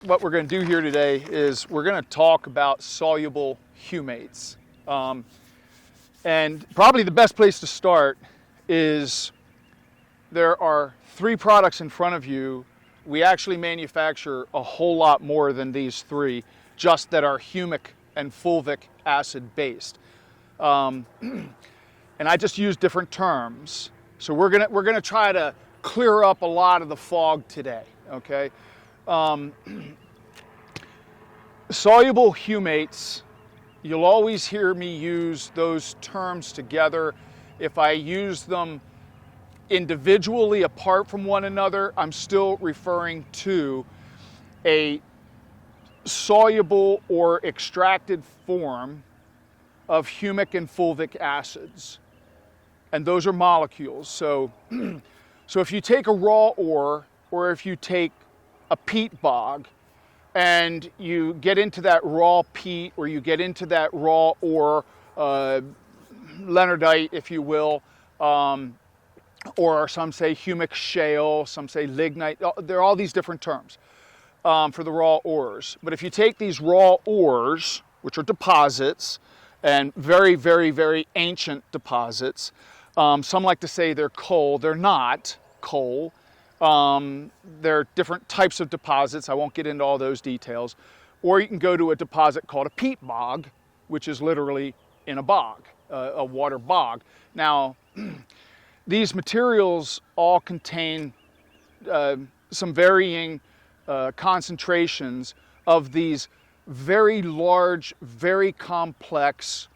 What we're going to do here today is we're going to talk about soluble humates. And probably the best place to start is there are 3 products in front of you. We actually manufacture a whole lot more than these 3, just that are humic and fulvic acid based. And I just use different terms. So we're gonna try to clear up a lot of the fog today, okay? Soluble humates, you'll always hear me use those terms together. If I use them individually apart from one another, I'm still referring to a soluble or extracted form of humic and fulvic acids. And those are molecules. So if you take a raw ore, or if you take a peat bog, and you get into that raw peat, or you get into that raw ore, leonardite, if you will, or some say humic shale, some say lignite. There are all these different terms for the raw ores. But if you take these raw ores, which are deposits, and very, very, very ancient deposits, some like to say they're coal. They're not coal. There are different types of deposits. I won't get into all those details. Or you can go to a deposit called a peat bog, which is literally in a bog, a water bog. Now, these materials all contain some varying concentrations of these very large, very complex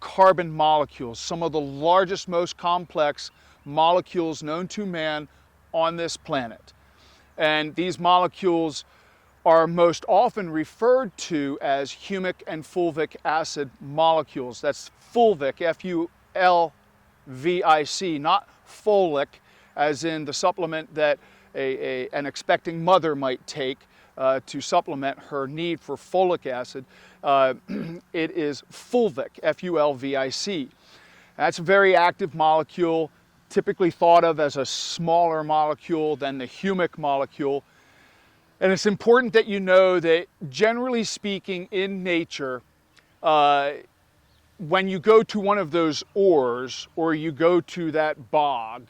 carbon molecules, some of the largest, most complex molecules known to man on this planet. And these molecules are most often referred to as humic and fulvic acid molecules. That's fulvic, F-U-L-V-I-C, not folic, as in the supplement that an expecting mother might take to supplement her need for folic acid. It is fulvic, F-U-L-V-I-C. That's a very active molecule, typically thought of as a smaller molecule than the humic molecule. And it's important that you know that, generally speaking, in nature, when you go to one of those ores, or you go to that bog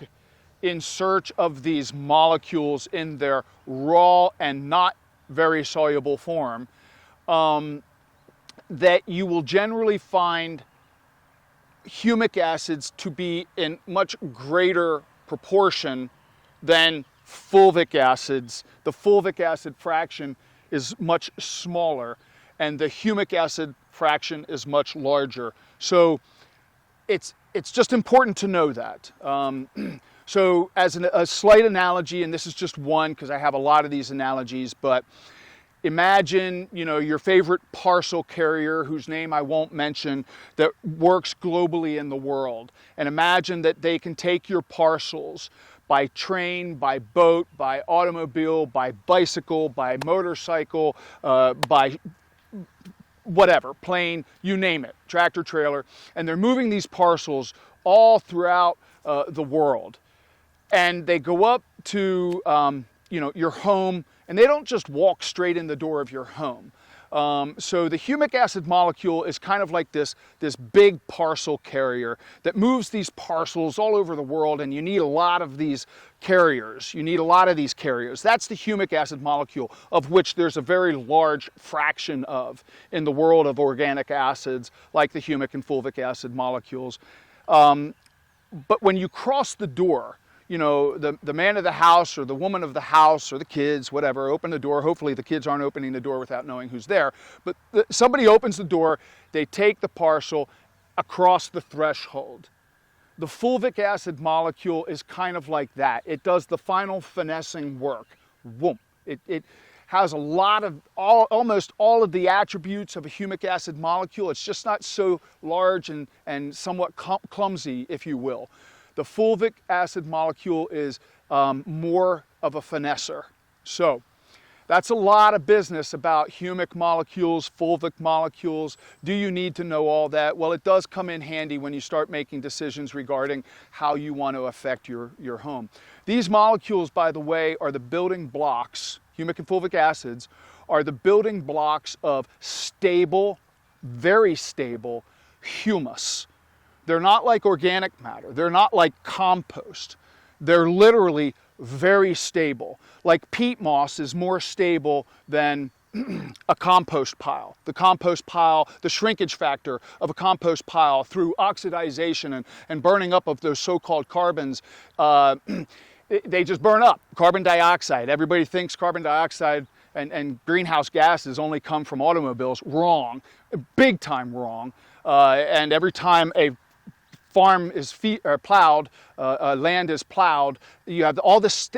in search of these molecules in their raw and not very soluble form, that you will generally find humic acids to be in much greater proportion than fulvic acids. The fulvic acid fraction is much smaller, and the humic acid fraction is much larger. So it's just important to know that. So as a slight analogy, and this is just one because I have a lot of these analogies, but imagine, your favorite parcel carrier, whose name I won't mention, that works globally in the world. And imagine that they can take your parcels by train, by boat, by automobile, by bicycle, by motorcycle, by whatever, plane, you name it, tractor trailer. And they're moving these parcels all throughout the world. And they go up to your home, and they don't just walk straight in the door of your home. So the humic acid molecule is kind of like this big parcel carrier that moves these parcels all over the world, and you need a lot of these carriers. That's the humic acid molecule, of which there's a very large fraction of in the world of organic acids, like the humic and fulvic acid molecules. But when you cross the door, the man of the house or the woman of the house or the kids, whatever, open the door. Hopefully the kids aren't opening the door without knowing who's there. But somebody opens the door, they take the parcel across the threshold. The fulvic acid molecule is kind of like that. It does the final finessing work. Boom. It has a lot of, almost all of the attributes of a humic acid molecule. It's just not so large and somewhat clumsy, if you will. The fulvic acid molecule is more of a finesser. So that's a lot of business about humic molecules, fulvic molecules. Do you need to know all that? Well, it does come in handy when you start making decisions regarding how you want to affect your home. These molecules, by the way, are the building blocks, humic and fulvic acids, are the building blocks of stable, very stable humus. They're not like organic matter. They're not like compost. They're literally very stable. Like peat moss is more stable than a compost pile. The compost pile, the shrinkage factor of a compost pile through oxidization and burning up of those so-called carbons, they just burn up. Carbon dioxide. Everybody thinks carbon dioxide and greenhouse gases only come from automobiles. Wrong. Big time wrong. And every time a farm is plowed, land is plowed, you have all this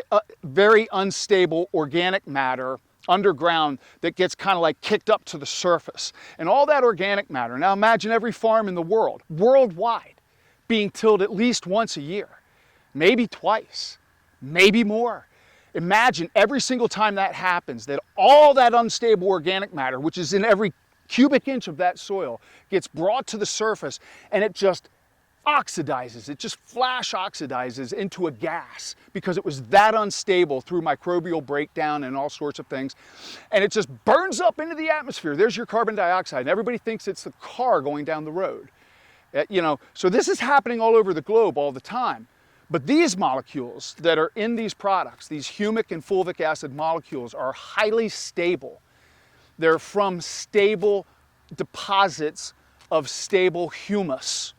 very unstable organic matter underground that gets kind of like kicked up to the surface. And all that organic matter, now imagine every farm in the world, worldwide, being tilled at least once a year, maybe twice, maybe more. Imagine every single time that happens, that all that unstable organic matter, which is in every cubic inch of that soil, gets brought to the surface, and it just oxidizes. It just flash oxidizes into a gas because it was that unstable through microbial breakdown and all sorts of things. And it just burns up into the atmosphere. There's your carbon dioxide. And everybody thinks it's the car going down the road. So this is happening all over the globe all the time. But these molecules that are in these products, these humic and fulvic acid molecules, are highly stable. They're from stable deposits of stable humus.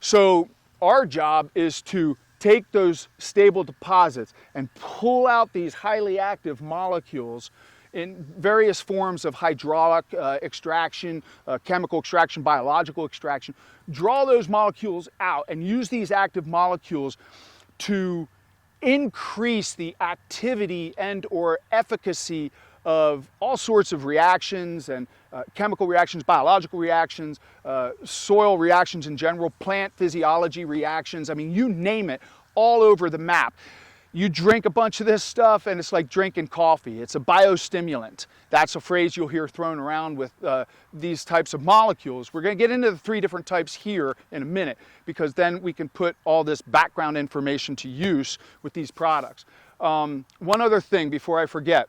So our job is to take those stable deposits and pull out these highly active molecules in various forms of hydraulic extraction, chemical extraction, biological extraction. Draw those molecules out and use these active molecules to increase the activity and or efficacy of all sorts of reactions and chemical reactions, biological reactions, soil reactions in general, plant physiology reactions. I mean, you name it, all over the map. You drink a bunch of this stuff and it's like drinking coffee. It's a biostimulant. That's a phrase you'll hear thrown around with these types of molecules. We're going to get into the 3 different types here in a minute, because then we can put all this background information to use with these products. One other thing before I forget.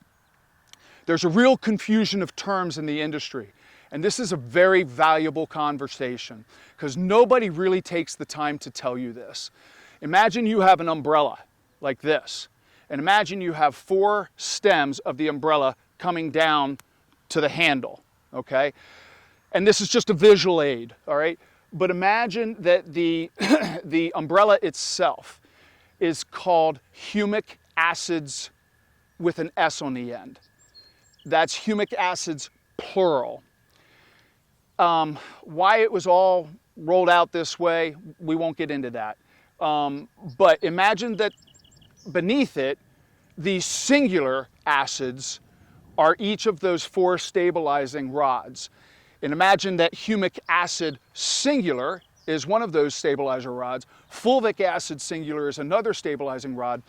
There's a real confusion of terms in the industry, and this is a very valuable conversation because nobody really takes the time to tell you this. Imagine you have an umbrella like this, and imagine you have 4 stems of the umbrella coming down to the handle, okay? And this is just a visual aid, all right? But imagine that the umbrella itself is called humic acids with an S on the end. That's humic acids, plural. Why it was all rolled out this way, we won't get into that. But imagine that beneath it, the singular acids are each of those 4 stabilizing rods. And imagine that humic acid singular is one of those stabilizer rods. Fulvic acid singular is another stabilizing rod.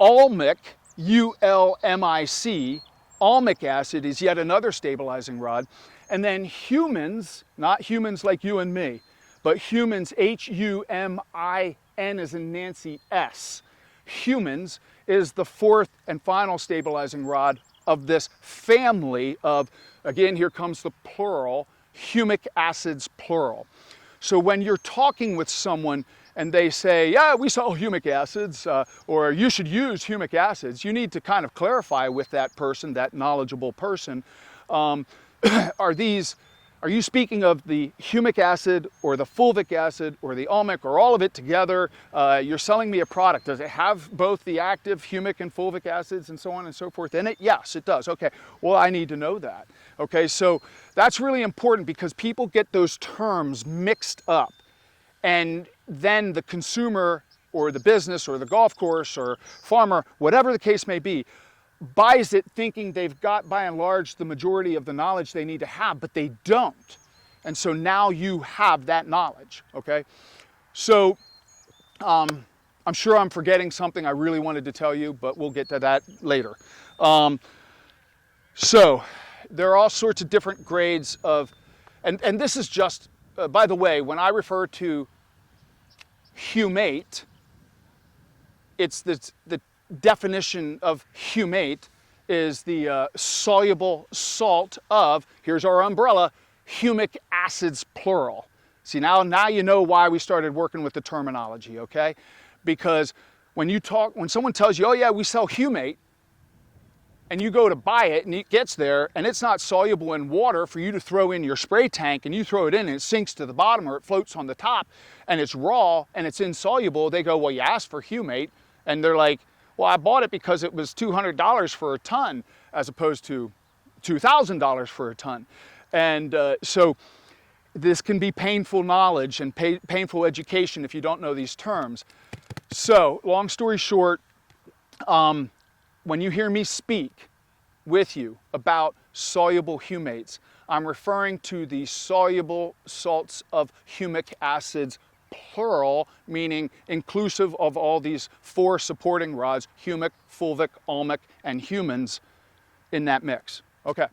Ulmic, U-L-M-I-C, ulmic acid is yet another stabilizing rod. And then humans, not humans like you and me, but humans, H-U-M-I-N as in Nancy S. Humans is the 4th and final stabilizing rod of this family of, again, here comes the plural, humic acids, plural. So when you're talking with someone and they say, yeah, we sell humic acids, or you should use humic acids, you need to kind of clarify with that person, that knowledgeable person, are you speaking of the humic acid or the fulvic acid or the ulmic or all of it together? You're selling me a product. Does it have both the active humic and fulvic acids and so on and so forth in it? Yes, it does. Okay, well, I need to know that. Okay, so that's really important because people get those terms mixed up. And then the consumer or the business or the golf course or farmer, whatever the case may be, buys it thinking they've got, by and large, the majority of the knowledge they need to have, but they don't. And so now you have that knowledge, okay? So I'm sure I'm forgetting something I really wanted to tell you, but we'll get to that later. So there are all sorts of different grades of, and this is just, by the way, when I refer to humate, it's the definition of humate is the soluble salt of, here's our umbrella, humic acids plural. See, now you know why we started working with the terminology, okay? Because when someone tells you, oh yeah, we sell humate, and you go to buy it and it gets there and it's not soluble in water for you to throw in your spray tank, and you throw it in and it sinks to the bottom or it floats on the top and it's raw and it's insoluble, they go, well, you asked for humate. And they're like, well, I bought it because it was $200 for a ton as opposed to $2,000 for a ton. And so this can be painful knowledge and painful education if you don't know these terms. So long story short, when you hear me speak with you about soluble humates, I'm referring to the soluble salts of humic acids, plural, meaning inclusive of all these 4 supporting rods, humic, fulvic, ulmic, and humans in that mix. Okay,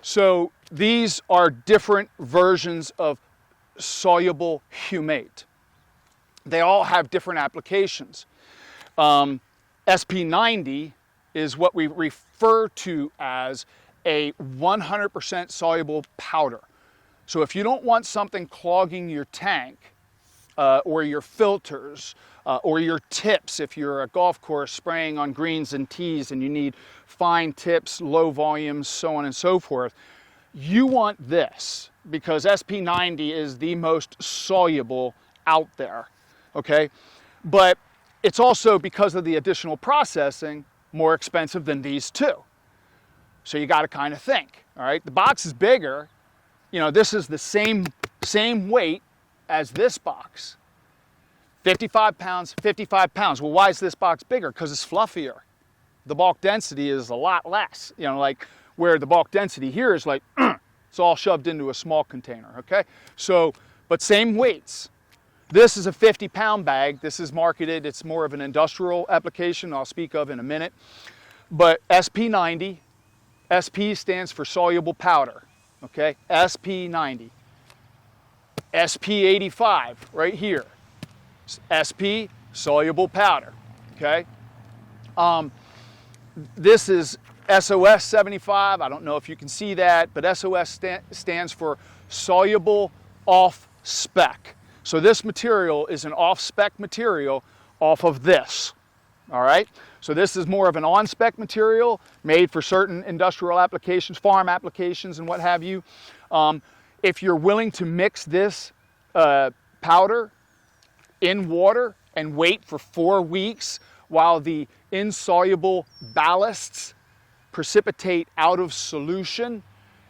so these are different versions of soluble humate. They all have different applications. SP-90 is what we refer to as a 100% soluble powder. So if you don't want something clogging your tank or your filters or your tips, if you're a golf course spraying on greens and tees and you need fine tips, low volumes, so on and so forth, you want this because SP-90 is the most soluble out there, okay? But it's also, because of the additional processing, more expensive than these two. So you got to kind of think, all right? The box is bigger. You know, this is the same weight as this box. 55 pounds, 55 pounds. Well, why is this box bigger? Because it's fluffier. The bulk density is a lot less. You know, like where the bulk density here is like, it's all shoved into a small container, okay? So, but same weights. This is a 50-pound bag. This is marketed, it's more of an industrial application I'll speak of in a minute. But SP-90, SP stands for soluble powder, okay? SP-90. SP-85, right here. SP, soluble powder, okay? This is SOS 75. I don't know if you can see that, but SOS stands for soluble off spec. So this material is an off-spec material off of this, all right? So this is more of an on-spec material made for certain industrial applications, farm applications and what have you. If you're willing to mix this powder in water and wait for 4 weeks while the insoluble ballasts precipitate out of solution,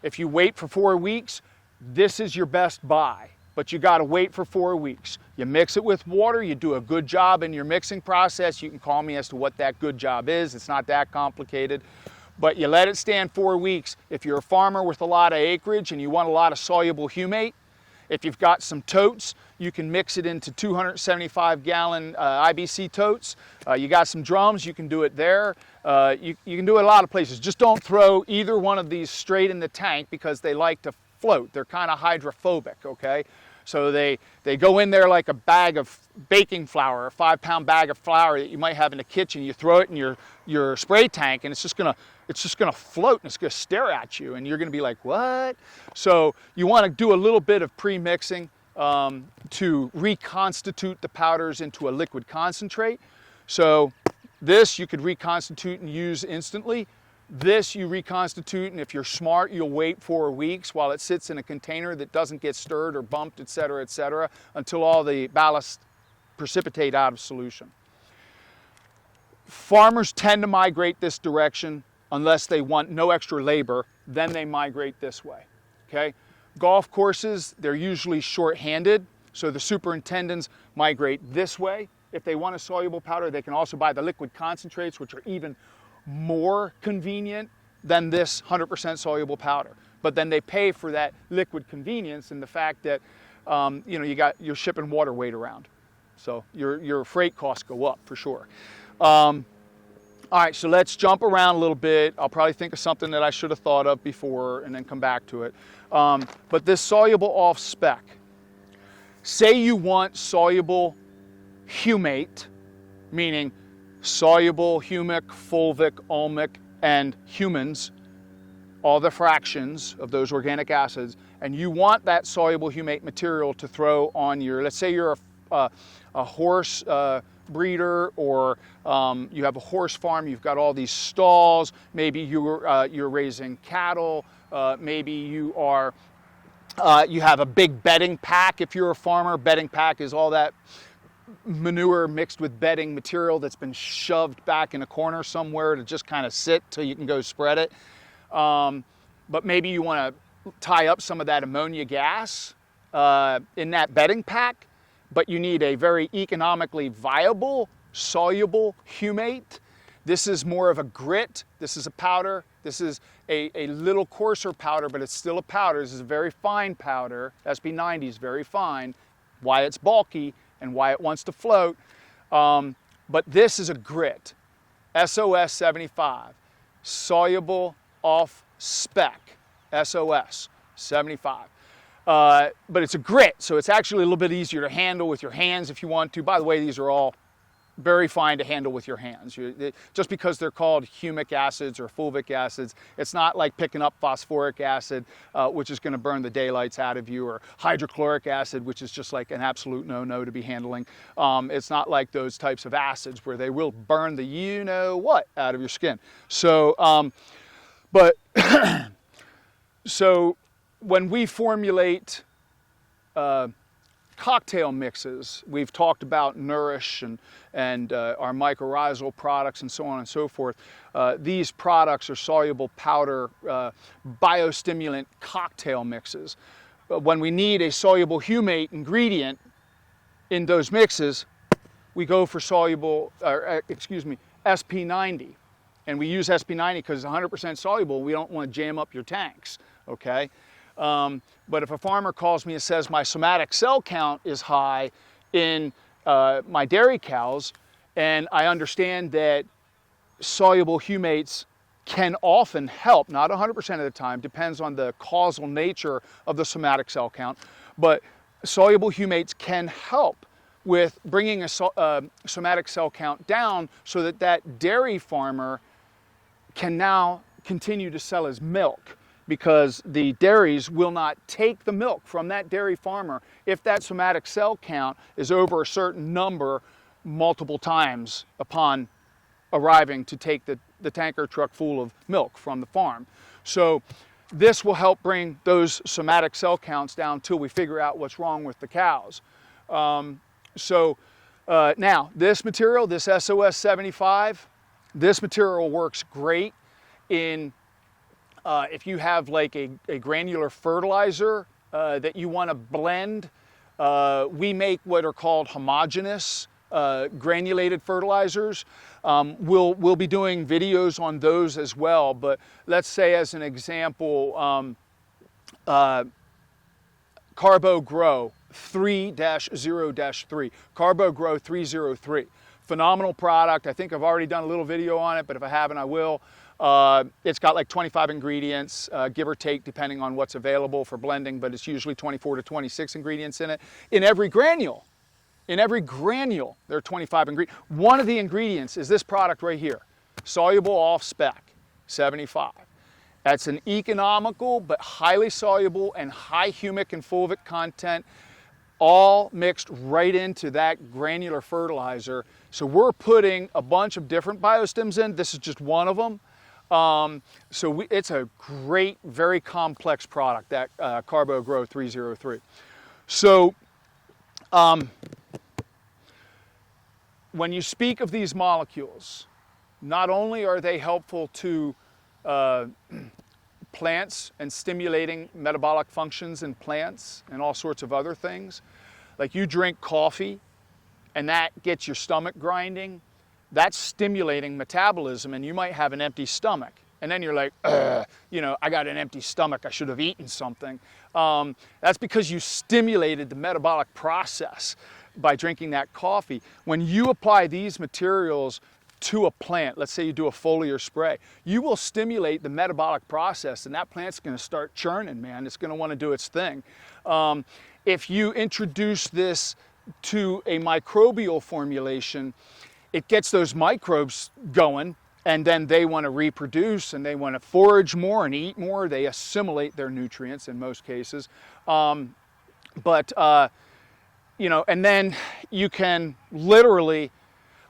if you wait for 4 weeks, this is your best buy. But you got to wait for 4 weeks. You mix it with water, you do a good job in your mixing process. You can call me as to what that good job is. It's not that complicated. But you let it stand 4 weeks. If you're a farmer with a lot of acreage and you want a lot of soluble humate, if you've got some totes, you can mix it into 275-gallon IBC totes. You got some drums, you can do it there. You can do it a lot of places. Just don't throw either one of these straight in the tank because they like to float. They're kind of hydrophobic, okay? So they go in there like a bag of baking flour, a 5-pound bag of flour that you might have in the kitchen. You throw it in your spray tank and it's just gonna float and it's gonna stare at you and you're gonna be like, what? So you wanna do a little bit of pre-mixing to reconstitute the powders into a liquid concentrate. So this you could reconstitute and use instantly. This you reconstitute, and if you're smart, you'll wait 4 weeks while it sits in a container that doesn't get stirred or bumped, etc., until all the ballast precipitate out of solution. Farmers tend to migrate this direction unless they want no extra labor, then they migrate this way, okay? Golf courses, they're usually short-handed, so the superintendents migrate this way. If they want a soluble powder, they can also buy the liquid concentrates, which are even more convenient than this 100% soluble powder. But then they pay for that liquid convenience and the fact that you know, you're shipping water weight around. So your freight costs go up for sure. All right, so let's jump around a little bit. I'll probably think of something that I should have thought of before and then come back to it. But this soluble off spec. Say you want soluble humate, meaning soluble humic, fulvic, ulmic, and humans, all the fractions of those organic acids, and you want that soluble humate material to throw on your, let's say you're a horse breeder, or you have a horse farm, you've got all these stalls, maybe you're raising cattle, maybe you are, you have a big bedding pack. If you're a farmer, bedding pack is all that manure mixed with bedding material that's been shoved back in a corner somewhere to just kind of sit till you can go spread it. But maybe you want to tie up some of that ammonia gas in that bedding pack, but you need a very economically viable, soluble humate. This is more of a grit. This is a powder. This is a little coarser powder, but it's still a powder. This is a very fine powder. SP-90 is very fine, why it's bulky and why it wants to float. But this is a grit, SOS 75, soluble off spec, SOS 75. But it's a grit, so it's actually a little bit easier to handle with your hands if you want to. By the way, these are all very fine to handle with your hands. Just because they're called humic acids or fulvic acids, it's not like picking up phosphoric acid, which is going to burn the daylights out of you, or hydrochloric acid, which is just like an absolute no-no to be handling. It's not like those types of acids where they will burn the you-know-what out of your skin. So, so when we formulate cocktail mixes, we've talked about Nourish and our mycorrhizal products and so on and so forth. These products are soluble powder biostimulant cocktail mixes. When we need a soluble humate ingredient in those mixes, we go for SP-90. And we use SP-90 because it's 100% soluble. We don't want to jam up your tanks, okay? But if a farmer calls me and says my somatic cell count is high in my dairy cows, and I understand that soluble humates can often help, not 100% of the time, depends on the causal nature of the somatic cell count, but soluble humates can help with bringing a somatic cell count down so that that dairy farmer can now continue to sell his milk, because the dairies will not take the milk from that dairy farmer if that somatic cell count is over a certain number multiple times upon arriving to take the tanker truck full of milk from the farm. So this will help bring those somatic cell counts down till we figure out what's wrong with the cows. Now this material, this SOS 75, this material works great in if you have like a granular fertilizer that you want to blend. We make what are called homogeneous granulated fertilizers. We'll be doing videos on those as well, but let's say as an example, Carbo Grow 3-0-3, Carbo Grow 303. Phenomenal product. I think I've already done a little video on it, but if I haven't, I will. It's got like 25 ingredients, give or take, depending on what's available for blending, but it's usually 24 to 26 ingredients in it. In every granule, there are 25 ingredients. One of the ingredients is this product right here, soluble off spec, 75. That's an economical but highly soluble and high humic and fulvic content, all mixed right into that granular fertilizer. So we're putting a bunch of different biostims in. This is just one of them. It's a great, very complex product, that Carbo Grow 303. So when you speak of these molecules, not only are they helpful to plants and stimulating metabolic functions in plants and all sorts of other things, like you drink coffee and that gets your stomach grinding, that's stimulating metabolism, and you might have an empty stomach. And then you're like, I got an empty stomach, I should have eaten something. That's because you stimulated the metabolic process by drinking that coffee. When you apply these materials to a plant, let's say you do a foliar spray, you will stimulate the metabolic process, and that plant's gonna start churning, man. It's gonna wanna do its thing. If you introduce this to a microbial formulation, it gets those microbes going, and then they want to reproduce and they want to forage more and eat more. They assimilate their nutrients in most cases. You know, and then you can literally,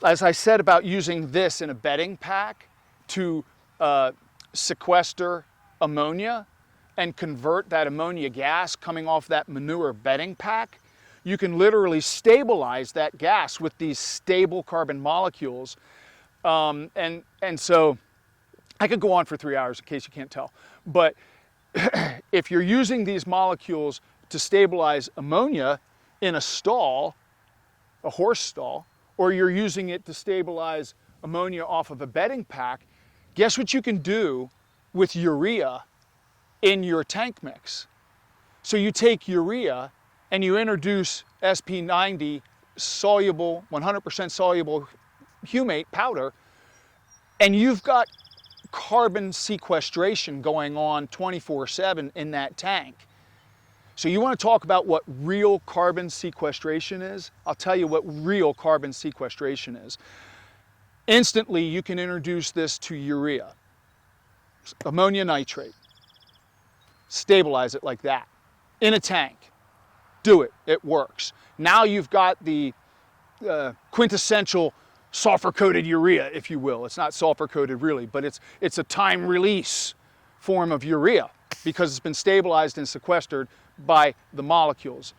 as I said about using this in a bedding pack to sequester ammonia and convert that ammonia gas coming off that manure bedding pack, you can literally stabilize that gas with these stable carbon molecules. And so I could go on for 3 hours in case you can't tell, but if you're using these molecules to stabilize ammonia in a stall, a horse stall, or you're using it to stabilize ammonia off of a bedding pack, guess what you can do with urea in your tank mix? So you take urea and you introduce SP-90 soluble, 100% soluble humate powder, and you've got carbon sequestration going on 24/7 in that tank. So you want to talk about what real carbon sequestration is? I'll tell you what real carbon sequestration is. Instantly, you can introduce this to urea, ammonia nitrate, stabilize it like that in a tank. Do it, it works. Now you've got the quintessential sulfur-coated urea, if you will. It's not sulfur-coated really, but it's a time-release form of urea because it's been stabilized and sequestered by the molecules.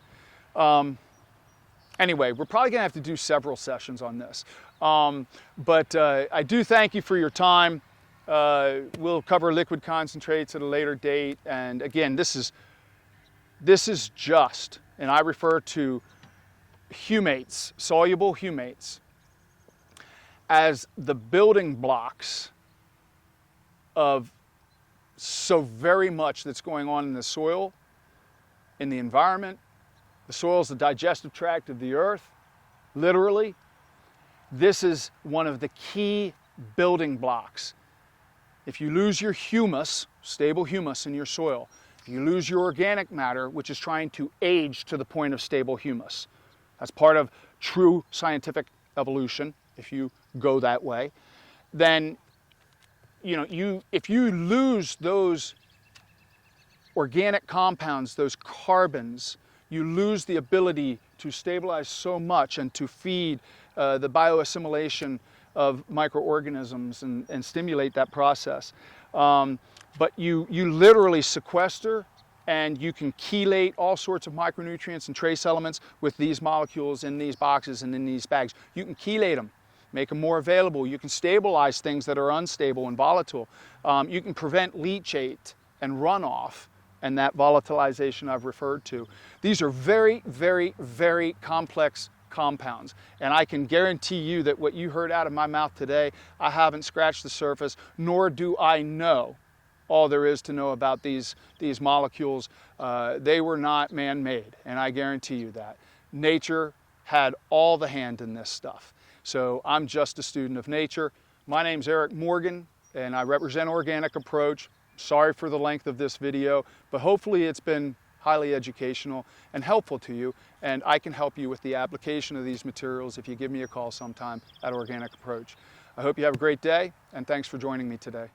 Anyway, we're probably gonna have to do several sessions on this. I do thank you for your time. We'll cover liquid concentrates at a later date. And again, this is just, and I refer to humates, soluble humates, as the building blocks of so very much that's going on in the soil, in the environment. The soil is the digestive tract of the earth, literally. This is one of the key building blocks. If you lose your humus, stable humus in your soil, if you lose your organic matter, which is trying to age to the point of stable humus, that's part of true scientific evolution, if you go that way, then if you lose those organic compounds, those carbons, you lose the ability to stabilize so much and to feed the bioassimilation of microorganisms and stimulate that process. But you literally sequester, and you can chelate all sorts of micronutrients and trace elements with these molecules in these boxes and in these bags. You can chelate them, make them more available. You can stabilize things that are unstable and volatile. You can prevent leachate and runoff and that volatilization I've referred to. These are very, very, very complex compounds. And I can guarantee you that what you heard out of my mouth today, I haven't scratched the surface, nor do I know all there is to know about these molecules. They were not man-made, and I guarantee you that. Nature had all the hand in this stuff. So I'm just a student of nature. My name's Eric Morgan, and I represent Organic Approach. Sorry for the length of this video, but hopefully it's been highly educational and helpful to you, and I can help you with the application of these materials if you give me a call sometime at Organic Approach. I hope you have a great day, and thanks for joining me today.